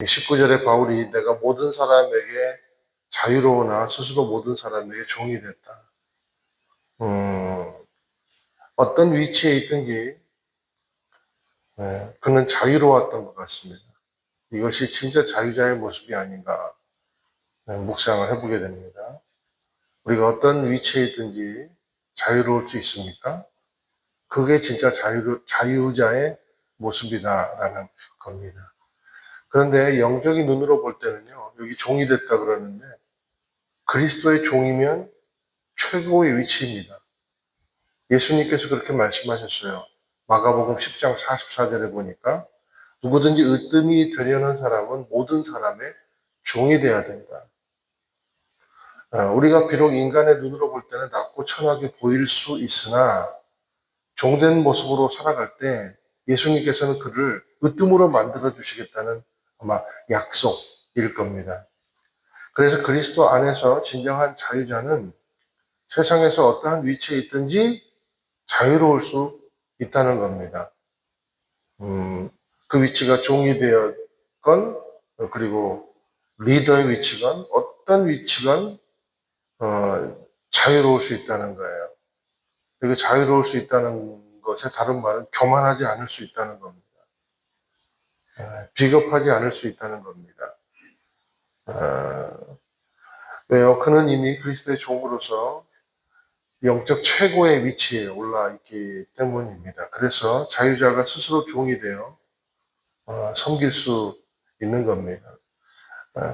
19절에 바울이 내가 모든 사람에게 자유로우나 스스로 모든 사람에게 종이 됐다. 어떤 위치에 있든지 그는 자유로웠던 것 같습니다. 이것이 진짜 자유자의 모습이 아닌가 묵상을 해보게 됩니다. 우리가 어떤 위치에 있든지 자유로울 수 있습니까? 그게 진짜 자유자의 모습이다라는 겁니다. 그런데 영적인 눈으로 볼 때는요, 여기 종이 됐다 그러는데 그리스도의 종이면 최고의 위치입니다. 예수님께서 그렇게 말씀하셨어요. 마가복음 10장 44절에 보니까 누구든지 으뜸이 되려는 사람은 모든 사람의 종이 되어야 된다. 우리가 비록 인간의 눈으로 볼 때는 낮고 천하게 보일 수 있으나 종된 모습으로 살아갈 때 예수님께서는 그를 으뜸으로 만들어 주시겠다는 아마 약속일 겁니다. 그래서 그리스도 안에서 진정한 자유자는 세상에서 어떠한 위치에 있든지 자유로울 수 있다는 겁니다. 그 위치가 종이 되었건 그리고 리더의 위치건 어떤 위치건 자유로울 수 있다는 거예요. 그 자유로울 수 있다는 것의 다른 말은 교만하지 않을 수 있다는 겁니다. 비겁하지 않을 수 있다는 겁니다. 왜요? 그는 이미 그리스도의 종으로서 영적 최고의 위치에 올라 있기 때문입니다. 그래서 자유자가 스스로 종이 되어 섬길 수 있는 겁니다.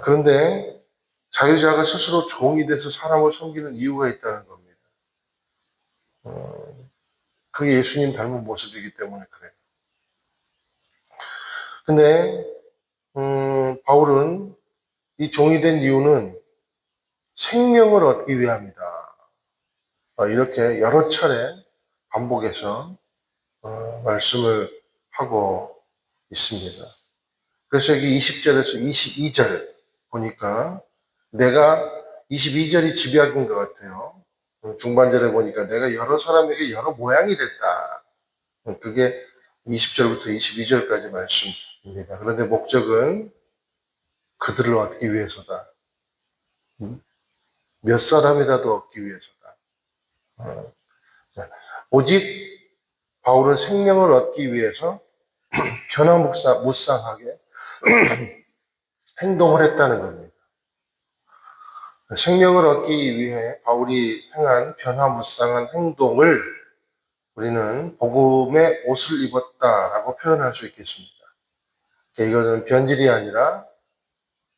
그런데 자유자가 스스로 종이 돼서 사람을 섬기는 이유가 있다는 겁니다. 그게 예수님 닮은 모습이기 때문에 그래요. 근데 바울은 이 종이 된 이유는 생명을 얻기 위함이다. 이렇게 여러 차례 반복해서 말씀을 하고 있습니다. 그래서 여기 20절에서 22절 보니까 내가 22절이 집약인 것 같아요. 중반절에 보니까 내가 여러 사람에게 여러 모양이 됐다. 그게 20절부터 22절까지 말씀입니다. 그런데 목적은 그들을 얻기 위해서다. 몇 사람이라도 얻기 위해서다. 오직 바울은 생명을 얻기 위해서 변화무쌍하게 행동을 했다는 겁니다. 생명을 얻기 위해 바울이 행한 변화무쌍한 행동을 우리는 복음의 옷을 입었다라고 표현할 수 있겠습니다. 이것은 변질이 아니라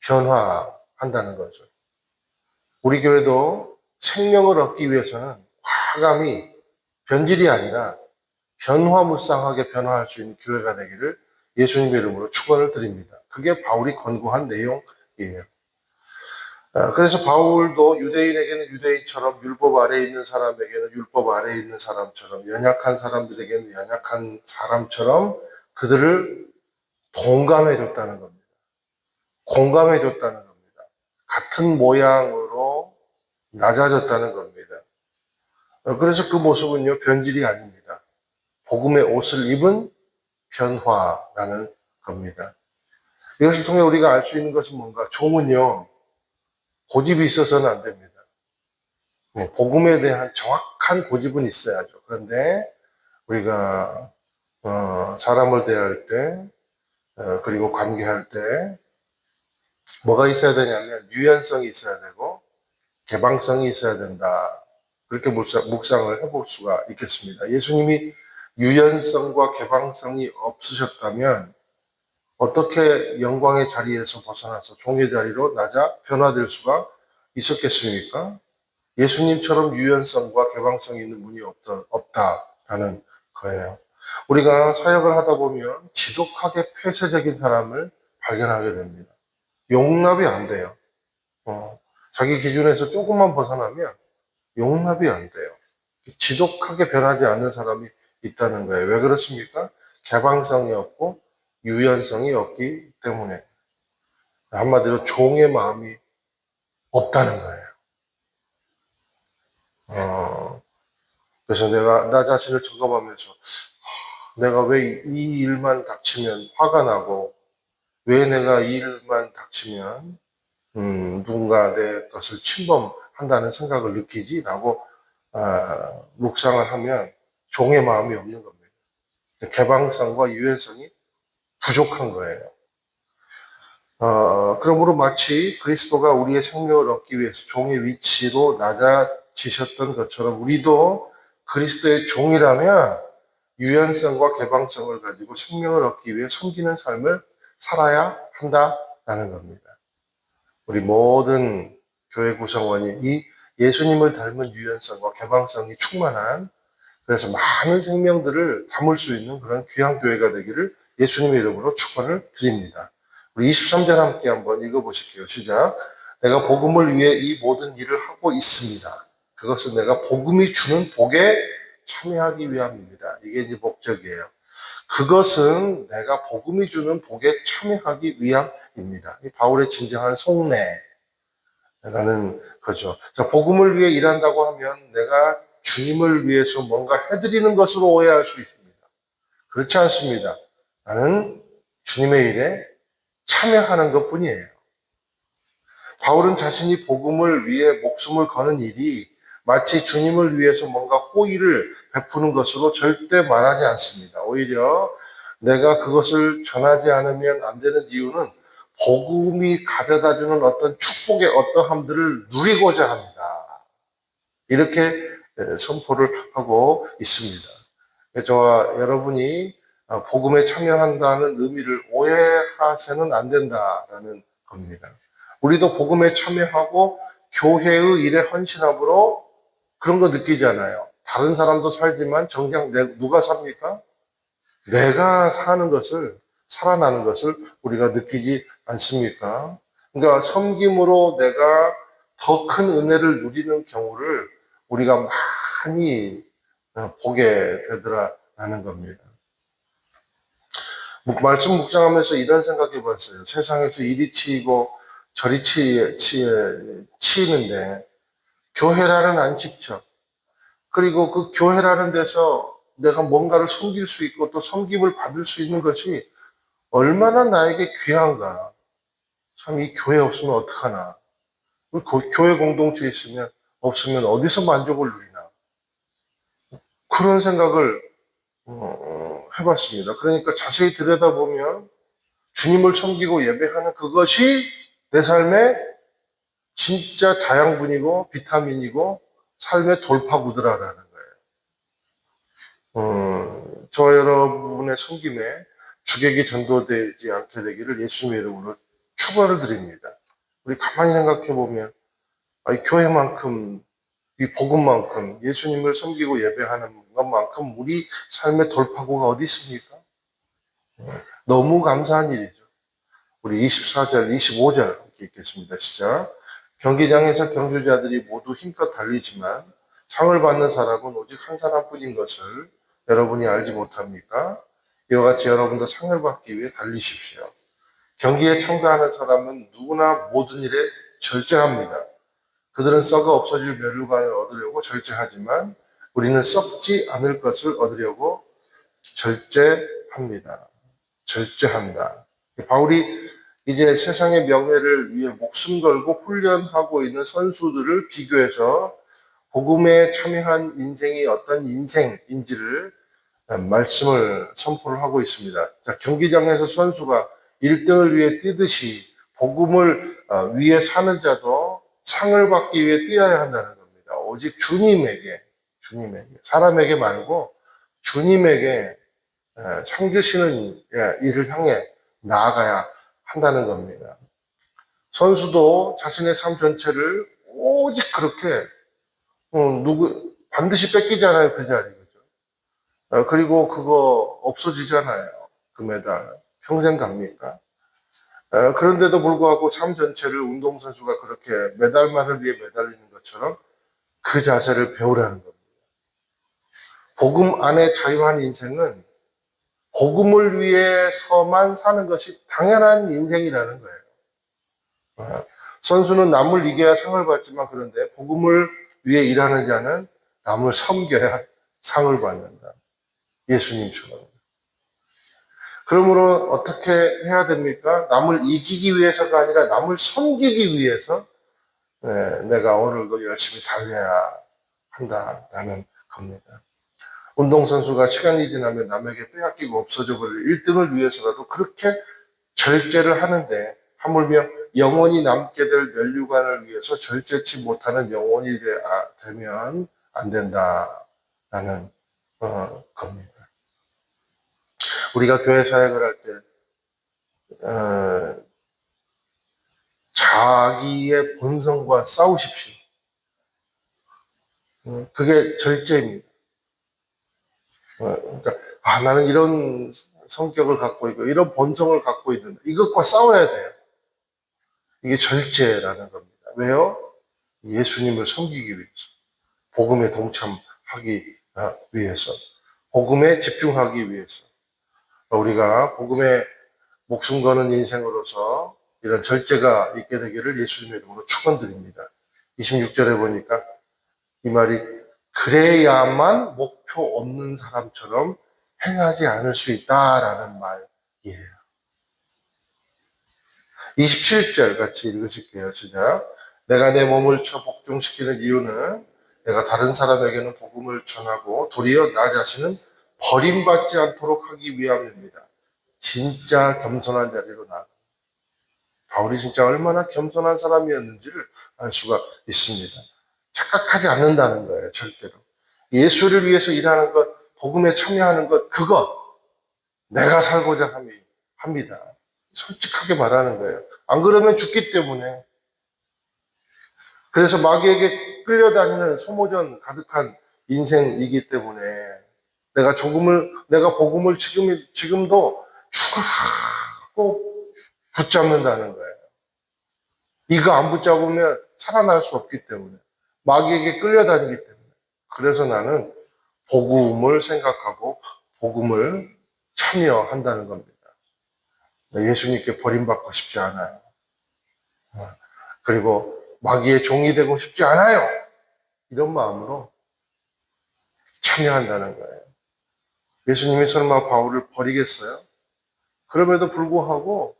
변화한다는 거죠. 우리 교회도 생명을 얻기 위해서는 과감히 변질이 아니라 변화무쌍하게 변화할 수 있는 교회가 되기를 예수님의 이름으로 축원을 드립니다. 그게 바울이 권고한 내용이에요. 그래서 바울도 유대인에게는 유대인처럼 율법 아래에 있는 사람에게는 율법 아래에 있는 사람처럼 연약한 사람들에게는 연약한 사람처럼 그들을 동감해 줬다는 겁니다. 공감해 줬다는 겁니다. 같은 모양으로 낮아졌다는 겁니다. 그래서 그 모습은요, 변질이 아닙니다. 복음의 옷을 입은 변화라는 겁니다. 이것을 통해 우리가 알 수 있는 것은 뭔가? 종은요, 고집이 있어서는 안 됩니다. 복음에 대한 정확한 고집은 있어야죠. 그런데 우리가 사람을 대할 때 그리고 관계할 때 뭐가 있어야 되냐면 유연성이 있어야 되고 개방성이 있어야 된다. 그렇게 묵상을 해볼 수가 있겠습니다. 예수님이 유연성과 개방성이 없으셨다면 어떻게 영광의 자리에서 벗어나서 종의 자리로 낮아 변화될 수가 있었겠습니까? 예수님처럼 유연성과 개방성이 있는 분이 없다라는 거예요. 우리가 사역을 하다 보면 지독하게 폐쇄적인 사람을 발견하게 됩니다. 용납이 안 돼요. 자기 기준에서 조금만 벗어나면 용납이 안 돼요. 지독하게 변하지 않는 사람이 있다는 거예요. 왜 그렇습니까? 개방성이 없고 유연성이 없기 때문에. 한마디로 종의 마음이 없다는 거예요. 그래서 내가 나 자신을 점검하면서 내가 왜 이 일만 닥치면 화가 나고 왜 내가 이 일만 닥치면 누군가 내 것을 침범한다는 생각을 느끼지? 라고 묵상을 하면 종의 마음이 없는 겁니다. 개방성과 유연성이 부족한 거예요. 그러므로 마치 그리스도가 우리의 생명을 얻기 위해서 종의 위치로 낮아지셨던 것처럼 우리도 그리스도의 종이라면 유연성과 개방성을 가지고 생명을 얻기 위해 섬기는 삶을 살아야 한다라는 겁니다. 우리 모든 교회 구성원이 이 예수님을 닮은 유연성과 개방성이 충만한, 그래서 많은 생명들을 담을 수 있는 그런 귀한 교회가 되기를 예수님의 이름으로 축원을 드립니다. 우리 23절 함께 한번 읽어보실게요. 시작. 내가 복음을 위해 이 모든 일을 하고 있습니다. 그것은 내가 복음이 주는 복에 참여하기 위함입니다. 이게 이제 목적이에요. 그것은 내가 복음이 주는 복에 참여하기 위함입니다. 바울의 진정한 속내라는 거죠. 자, 복음을 위해 일한다고 하면 내가 주님을 위해서 뭔가 해드리는 것으로 오해할 수 있습니다. 그렇지 않습니다. 나는 주님의 일에 참여하는 것 뿐이에요. 바울은 자신이 복음을 위해 목숨을 거는 일이 마치 주님을 위해서 뭔가 호의를 베푸는 것으로 절대 말하지 않습니다. 오히려 내가 그것을 전하지 않으면 안 되는 이유는 복음이 가져다주는 어떤 축복의 어떠함들을 누리고자 합니다. 이렇게 선포를 하고 있습니다. 저와 여러분이 복음에 참여한다는 의미를 오해하셔는 안 된다라는 겁니다. 우리도 복음에 참여하고 교회의 일에 헌신함으로 그런 거 느끼잖아요. 다른 사람도 살지만 정작 누가 삽니까? 내가 사는 것을, 살아나는 것을 우리가 느끼지 않습니까? 그러니까 섬김으로 내가 더 큰 은혜를 누리는 경우를 우리가 많이 보게 되더라라는 겁니다. 말씀 묵상하면서 이런 생각해 봤어요. 세상에서 이리 치이고 저리 치이는데 교회라는 안식처, 그리고 그 교회라는 데서 내가 뭔가를 섬길 수 있고 또 섬김을 받을 수 있는 것이 얼마나 나에게 귀한가. 참 이 교회 없으면 어떡하나. 교회 공동체 없으면 어디서 만족을 누리나. 그런 생각을 해봤습니다. 그러니까 자세히 들여다보면 주님을 섬기고 예배하는 그것이 내 삶의 진짜 자양분이고 비타민이고 삶의 돌파구더라라는 거예요. 저와 여러분의 섬김에 주객이 전도되지 않게 되기를 예수님의 이름으로 축원을 드립니다. 우리 가만히 생각해 보면 이 교회만큼, 이 복음만큼, 예수님을 섬기고 예배하는 것만큼 우리 삶의 돌파구가 어디 있습니까? 너무 감사한 일이죠. 우리 24절, 25절 함께 읽겠습니다. 시작. 경기장에서 경주자들이 모두 힘껏 달리지만 상을 받는 사람은 오직 한 사람뿐인 것을 여러분이 알지 못합니까? 이와 같이 여러분도 상을 받기 위해 달리십시오. 경기에 참가하는 사람은 누구나 모든 일에 절제합니다. 그들은 썩어 없어질 멸류관을 얻으려고 절제하지만 우리는 썩지 않을 것을 얻으려고 절제합니다. 절제한다. 바울이 이제 세상의 명예를 위해 목숨 걸고 훈련하고 있는 선수들을 비교해서 복음에 참여한 인생이 어떤 인생인지를 말씀을 선포를 하고 있습니다. 자, 경기장에서 선수가 1등을 위해 뛰듯이 복음을 위해 사는 자도 상을 받기 위해 뛰어야 한다는 겁니다. 오직 주님에게, 사람에게 말고 주님에게 상 주시는 일을 향해 나아가야 한다는 겁니다. 선수도 자신의 삶 전체를 오직 그렇게 반드시 뺏기잖아요, 그 자리. 그죠? 그리고 그거 없어지잖아요. 그 메달. 평생 갑니까? 그런데도 불구하고 삶 전체를 운동선수가 그렇게 메달만을 위해 매달리는 것처럼 그 자세를 배우라는 겁니다. 복음 안에 자유한 인생은 복음을 위해서만 사는 것이 당연한 인생이라는 거예요. 선수는 남을 이겨야 상을 받지만 그런데 복음을 위해 일하는 자는 남을 섬겨야 상을 받는다. 예수님처럼. 그러므로 어떻게 해야 됩니까? 남을 이기기 위해서가 아니라 남을 섬기기 위해서 내가 오늘도 열심히 달려야 한다라는 겁니다. 운동선수가 시간이 지나면 남에게 빼앗기고 없어져 버릴 1등을 위해서라도 그렇게 절제를 하는데 하물며 영원히 남게 될 면류관을 위해서 절제치 못하는 영혼이 되면 안 된다라는 겁니다. 우리가 교회 사역을 할 때 자기의 본성과 싸우십시오. 그게 절제입니다. 그러니까 나는 이런 성격을 갖고 있고 이런 본성을 갖고 있는데 이것과 싸워야 돼요. 이게 절제라는 겁니다. 왜요? 예수님을 섬기기 위해서, 복음에 동참하기 위해서, 복음에 집중하기 위해서 우리가 복음에 목숨 거는 인생으로서 이런 절제가 있게 되기를 예수님의 이름으로 축원드립니다. 26절에 보니까 이 말이 그래야만 목표 없는 사람처럼 행하지 않을 수 있다라는 말이에요. 27절 같이 읽으실게요. 시작. 내가 내 몸을 쳐 복종시키는 이유는 내가 다른 사람에게는 복음을 전하고 도리어 나 자신은 버림받지 않도록 하기 위함입니다. 진짜 겸손한 자리로 나아가. 바울이 진짜 얼마나 겸손한 사람이었는지를 알 수가 있습니다. 착각하지 않는다는 거예요, 절대로. 예수를 위해서 일하는 것, 복음에 참여하는 것, 그거 내가 살고자 합니다. 솔직하게 말하는 거예요. 안 그러면 죽기 때문에. 그래서 마귀에게 끌려다니는 소모전 가득한 인생이기 때문에 내가 복음을 지금도 죽고 붙잡는다는 거예요. 이거 안 붙잡으면 살아날 수 없기 때문에. 마귀에게 끌려다니기 때문에. 그래서 나는 복음을 생각하고 복음을 참여한다는 겁니다. 예수님께 버림받고 싶지 않아요. 그리고 마귀의 종이 되고 싶지 않아요. 이런 마음으로 참여한다는 거예요. 예수님이 설마 바울을 버리겠어요? 그럼에도 불구하고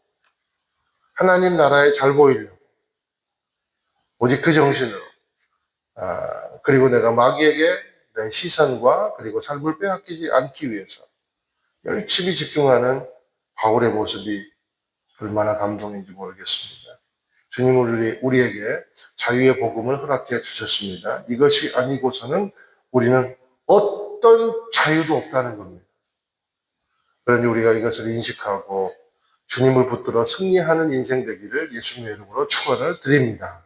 하나님 나라에 잘 보이려고 오직 그 정신으로 그리고 내가 마귀에게 내 시선과 그리고 삶을 빼앗기지 않기 위해서 열심히 집중하는 바울의 모습이 얼마나 감동인지 모르겠습니다. 주님은 우리에게 자유의 복음을 허락해 주셨습니다. 이것이 아니고서는 우리는 어떤 자유도 없다는 겁니다. 그러니 우리가 이것을 인식하고 주님을 붙들어 승리하는 인생 되기를 예수님의 이름으로 축원을 드립니다.